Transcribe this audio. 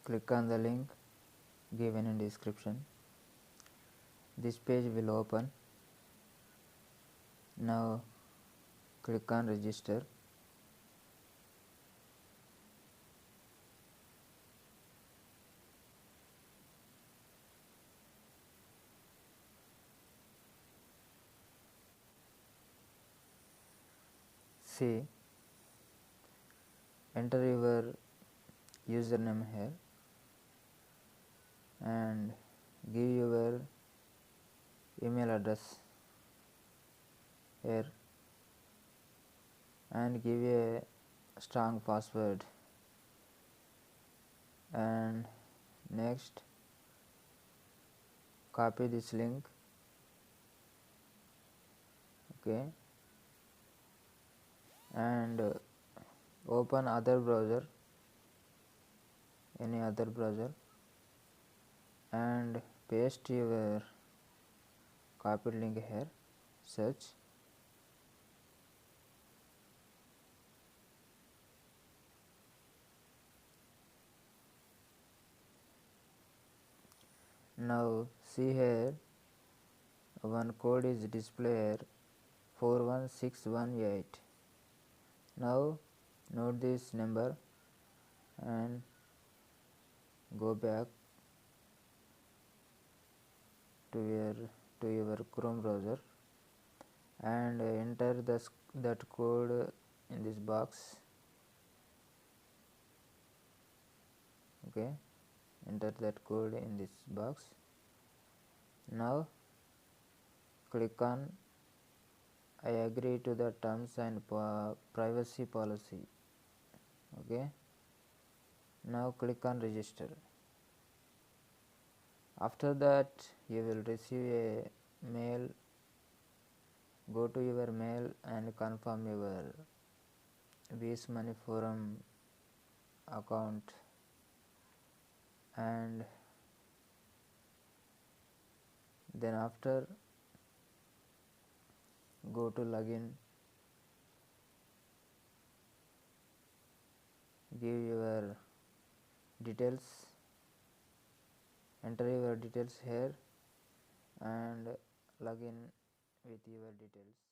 Click on the link given in description. This page will open. Now click on register. See, enter your username here and give your email address here and give a strong password, and next copy this link, okay, and open other browser, any other browser, and paste your copied link here, search. Now see here, one code is displayed 41618. Now note this number and go back to your Chrome browser and enter that code in this box, okay, enter that code in this box. Now click on I agree to the terms and privacy policy, okay. Now click on register. After that you will receive a mail. Go to your mail and confirm your BeerMoney Forum account, and then after go to login, give your details, enter your details here and login with your details.